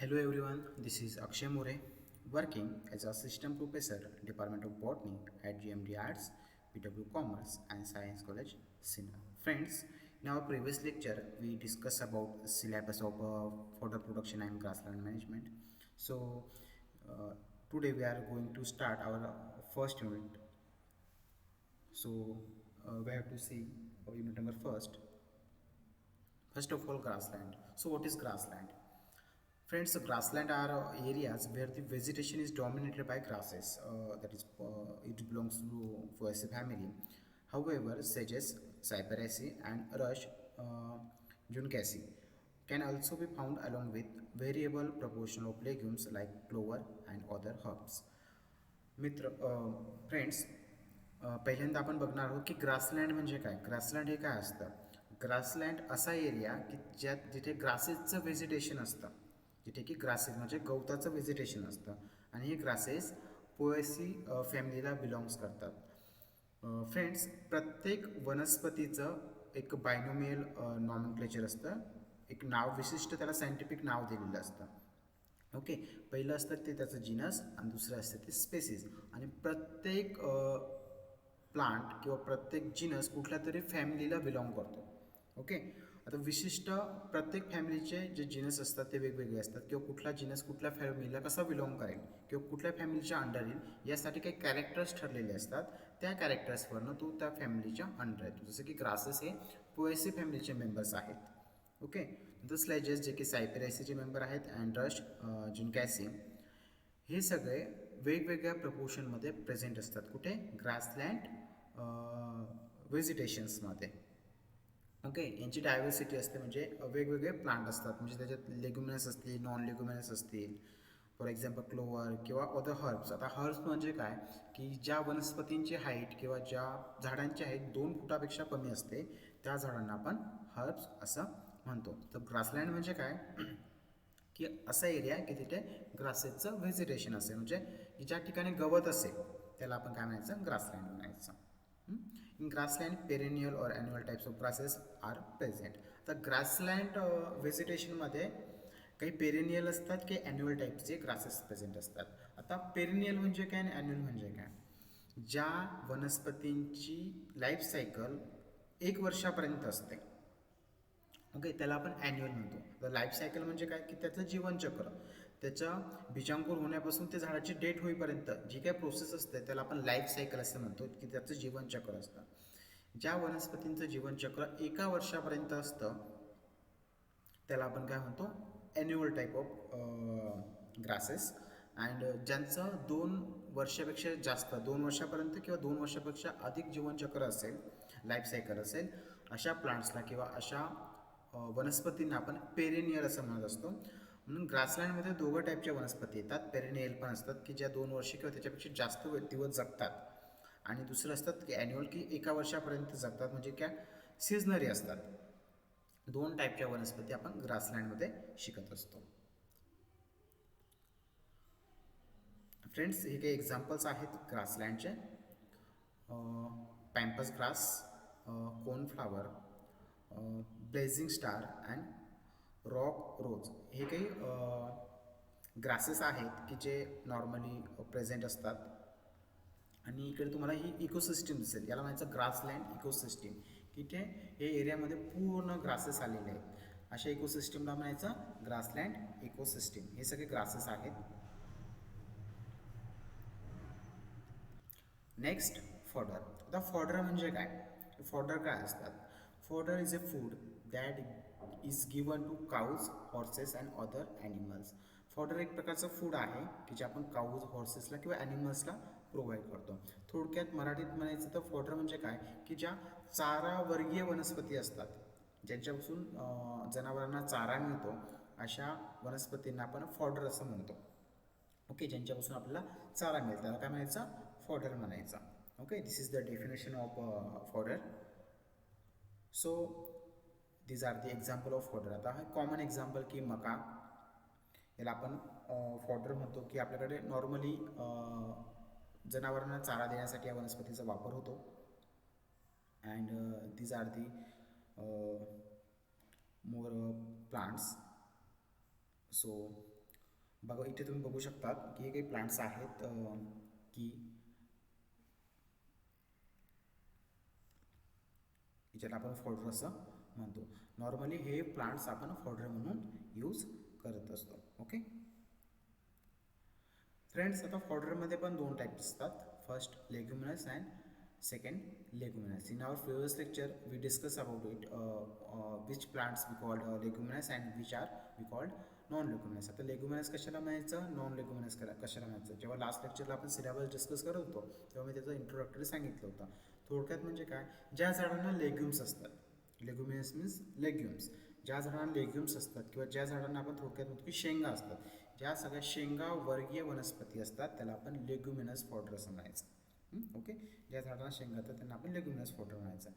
Hello everyone, this is Akshay More, working as a assistant professor, Department of Botany at GMD Arts, PW Commerce and Science College, Sinnar. Friends, in our previous lecture, we discussed about syllabus of fodder production and grassland management. So, uh, today we are going to start our first unit. So, we have to see unit number first. First of all, grassland. So, what is grassland? Friends, grassland are areas where the vegetation is dominated by grasses. It belongs to Foaceae family. However, sedges, cyperaceae, and rush uh, juncaceae can also be found along with variable proportion of legumes like clover and other herbs. Friends, पहिल्यांदा आपण बघणार आहोत की grassland म्हणजे काय. Grassland हे काय असतं. ग्रासलँड असा एरिया की जिथे ग्रासेसचं व्हेजिटेशन असतं, जिथे की ग्रासेस म्हणजे गवताचं व्हेजिटेशन असतं आणि हे ग्रासेस पोएसी फॅमिलीला बिलॉंग्स करतात. फ्रेंड्स, प्रत्येक वनस्पतीचं एक बायनोमियल नॉमेनक्लेचर असतं, एक नाव विशिष्ट त्याला सायंटिफिक नाव दिलेलं असतं. ओके, पहिलं असतं ते त्याचं जिनस आणि दुसरं असतं ते स्पेसिस. आणि प्रत्येक प्लांट किंवा प्रत्येक जिनस कुठल्या तरी फॅमिलीला बिलॉंग करतो. ओके, आता विशिष्ट प्रत्येक फॅमिलीचे जे जिनस असतात ते वेगवेगळे असतात, किंवा कुठला जिनस कुठल्या फॅमिलीला कसा बिलॉंग करेल किंवा कुठल्या फॅमिलीच्या अंडर येईल यासाठी काही कॅरेक्टर्स ठरलेले असतात. त्या कॅरेक्टर्सवरनं तो त्या फॅमिलीच्या अंडर येतो. जसं की ग्रासेस हे पोएसी फॅमिलीचे मेंबर्स आहेत. ओके, द स्लेजेस जे की सायपेरेसीचे मेंबर आहेत अँड रश जुनकॅसी, हे सगळे वेगवेगळ्या प्रपोर्शनमध्ये प्रेझेंट असतात. कुठे? ग्रासलँड व्हेजिटेशन्समध्ये. ओके, यांची डायव्हर्सिटी असते, म्हणजे वेगवेगळे प्लांट असतात, म्हणजे त्याच्यात लेग्युमिनस असतील, नॉन लेग्युमिनस असतील, फॉर एक्झाम्पल क्लोवर किंवा अदर हर्ब्स. आता हर्ब्स म्हणजे काय की ज्या वनस्पतींची हाईट किंवा ज्या झाडांची हाईट 2 फुटापेक्षा कमी असते त्या झाडांना आपण हर्ब्स असं म्हणतो. तर ग्रासलँड म्हणजे काय की असा एरिया की तिथे ग्रासेसचं व्हेजिटेशन असेल, म्हणजे ज्या ठिकाणी गवत असेल त्याला आपण काय म्हणायचं, ग्रासलँड म्हणायचं. इन ग्रासलँड पेरेनियल और annual types of grasses are present. तर ग्रासलँड व्हेजिटेशनमध्ये काही पेरेनियल असतात, काही ॲन्युअल टाईपचे ग्रासेस प्रेझेंट असतात. आता पेरेनियल म्हणजे काय आणि ॲन्युअल म्हणजे काय. ज्या वनस्पतींची लाईफ सायकल 1 वर्षापर्यंत असते, ओके, त्याला आपण ॲन्युअल म्हणतो. तर लाईफ सायकल म्हणजे काय की त्याचं जीवनचक्र, त्याच्या बीजांकुर होण्यापासून ते झाडाची डेट होईपर्यंत जी काही प्रोसेस असते त्याला आपण लाईफ सायकल असं म्हणतो, की त्याचं जीवनचक्र असतं. ज्या वनस्पतींचं जीवनचक्र 1 वर्षापर्यंत असतं त्याला आपण काय म्हणतो, annual type of grasses. And ज्यांचं 2 वर्षापेक्षा जास्त, 2 वर्षापर्यंत किंवा 2 वर्षापेक्षा अधिक जीवनचक्र असेल, लाईफ सायकल असेल, अशा प्लांट्सला किंवा अशा वनस्पतींना आपण पेरेनियल असं म्हणत असतो. म्हणून ग्रासलँडमध्ये 2 टाईपच्या वनस्पती येतात. पेरेनियल पण असतात की ज्या 2 वर्ष किंवा त्याच्यापेक्षा जास्त दिवस जगतात, आणि दुसरं असतात की ॲन्युअल की 1 वर्षापर्यंत जगतात, म्हणजे क्या सीझनरी असतात. 2 टाईपच्या वनस्पती आपण ग्रासलँडमध्ये शिकत असतो. फ्रेंड्स, हे काही एक्झाम्पल्स आहेत ग्रासलँडचे. Pampas grass, coneflower, blazing star and rock rose, हे काही ग्रासेस आहेत की जे नॉर्मली प्रेझेंट असतात. आणि इकडे तुम्हाला ही इकोसिस्टीम दिसेल, याला म्हणायचं ग्रासलँड इकोसिस्टीम. इथे हे एरियामध्ये पूर्ण ग्रासेस आलेले आहेत, अशा इकोसिस्टीमला म्हणायचं ग्रासलँड इकोसिस्टीम. हे सगळे ग्रासेस आहेत. Next, fodder. आता फॉडर म्हणजे काय. फॉडर काय असतात. Fodder is a food that is given to cows, horses and other animals. Fodder एक प्रकारचं फूड आहे की जे आपण काऊज, हॉर्सेसला किंवा ॲनिमल्सला प्रोव्हाइड करतो. थोडक्यात मराठीत म्हणायचं तर फॉडर म्हणजे काय की ज्या चारावर्गीय वनस्पती असतात, ज्यांच्यापासून जनावरांना चारा मिळतो, अशा वनस्पतींना आपण फॉडर असं म्हणतो. ओके, ज्यांच्यापासून आपल्याला चारा मिळतो त्याला काय म्हणायचं, फॉडर म्हणायचा. Okay, this is the definition of fodder. So these are the example of fodder. आता हा कॉमन एक्झाम्पल की मका, याला आपण फॉडर म्हणतो. की आपल्याकडे नॉर्मली जनावरांना चारा देण्यासाठी या वनस्पतीचा वापर होतो. And these are the more plants. So बघा इथे तुम्ही बघू शकतात की हे काही प्लांट्स आहेत की ज्याला आपण फॉडर असं म्हणतो. नॉर्मली हे प्लांट्स आपण फॉडर म्हणून यूज करत असतो. ओके फ्रेंड्स, आता फॉडरमध्ये पण दोन टाईप्स असतात. First leguminous and second leguminous. In our previous lecture we discuss about it which plants we called leguminous and which are we called non leguminous. आता leguminous कशाला म्हणायचं, नॉन लेग्युमिनस कशाला म्हणायचं. जेव्हा लास्ट लेक्चरला आपण सिलेबस डिस्कस करत होतो तेव्हा मी त्याचं इंट्रोडक्टरी सांगितलं होतं. थोडक्यात म्हणजे काय, ज्या झाडांना लेग्युम्स असतात, लेग्युमिनस मीन्स लेग्युम्स, ज्या झाडांना लेग्युम्स असतात किंवा ज्या झाडांना आपण थोडक्यात म्हणतो की शेंगा असतात, ज्या सगळ्या शेंगा वर्गीय वनस्पती असतात त्याला आपण लेग्युमिनस फॉडर असं म्हणायचं. ओके, ज्या झाडांना शेंगा असतात त्यांना आपण लेग्युमिनस फॉडर म्हणायचं.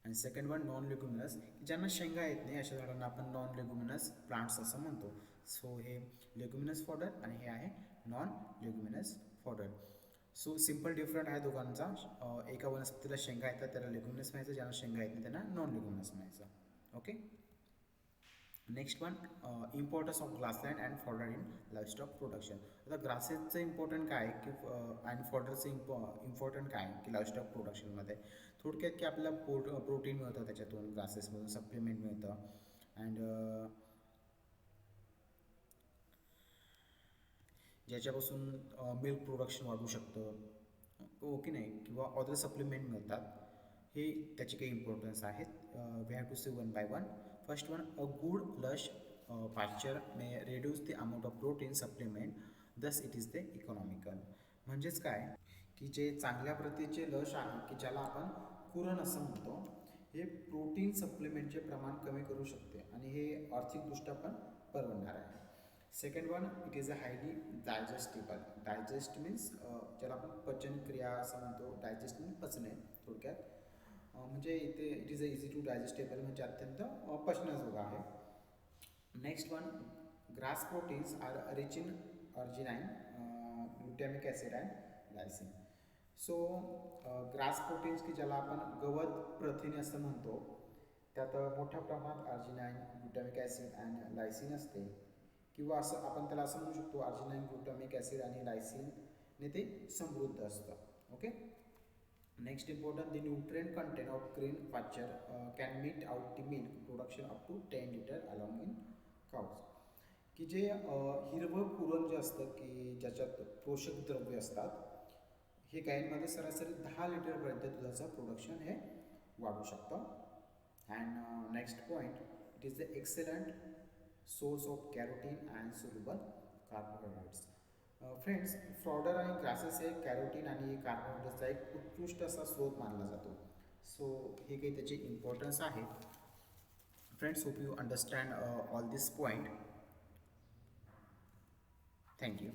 आणि सेकंड वन नॉन लेग्युमिनस, ज्यांना शेंगा येत नाही अशा झाडांना आपण नॉन लेग्युमिनस प्लांट्स असं म्हणतो. सो हे लेग्युमिनस फॉडर आणि हे आहे non leguminous fodder. So simple different आहे दोघांचा. एका वनस्पतीला शेंगा येतात त्याला लेग्युमिनस म्हणायचं, ज्यांना शेंगा येत नाही त्यांना नॉन लेग्युमिनस म्हणायचं. Okay, next one importance of grassland and fodder in livestock production. आता ग्रासेसचं इम्पॉर्टंट काय की अँड फॉडरचं इम्पॉर्टंट काय की लाईव्हस्टॉक प्रोडक्शनमध्ये. थोडक्यात की आपल्याला प्रोटीन मिळतं त्याच्यातून, ग्रासेसमधून सप्लिमेंट मिळतं अँड ज्याच्यापासून मिल्क प्रोडक्शन वाढू शकतं, ओके नाही, किंवा अदर सप्लिमेंट मिळतात. हे त्याचे काही इम्पॉर्टन्स आहेत. We have to see one by one. First one, a good lush pasture may reduce the amount of protein supplement, thus it is the economical. म्हणजेच काय की जे चांगल्या प्रतीचे लश आहे की ज्याला आपण कुरण असं म्हणतो, हे प्रोटीन सप्लिमेंटचे प्रमाण कमी करू शकते आणि हे आर्थिकदृष्ट्या पण परवडणार आहे. Second one, it is a highly digestible. Digest means ज्याला आपण पचनक्रिया असं म्हणतो. डायजेस्ट मीन्स पचणे थोडक्यात. म्हणजे इथे it is a easy to digestible, म्हणजे अत्यंत पचण्याजोगं आहे. Next one, grass proteins are rich in arginine, glutamic acid and lysine. So grass proteins की ज्याला आपण गवत प्रथिने असं म्हणतो, त्यात मोठ्या प्रमाणात arginine, glutamic acid and lysine असते, किंवा असं आपण त्याला असं म्हणू शकतो अर्जिनाइन, ग्लुटॅमिक ॲसिड आणि लायसिनने ते समृद्ध असतं. Okay, next important, the nutrient content of green pasture can meet out the milk production up to 10 litre along in cows. की जे हिरवं पुरण जे असतं की ज्याच्यात पोषक द्रव्य असतात, हे गायींमध्ये सरासरी 10 लिटरपर्यंत दुधाचं प्रोडक्शन हे वाढू शकतं. And next point, it is the एक्सेलंट source of carotene and soluble carbohydrates. Friends, fodder आणि ग्रासेस हे कॅरोटीन आणि कार्बोहायड्रेट्सचा एक उत्कृष्ट असा स्रोत मानला जातो. सो हे काही त्याचे इम्पॉर्टन्स आहेत. Friends, hope you understand all this point. Thank you.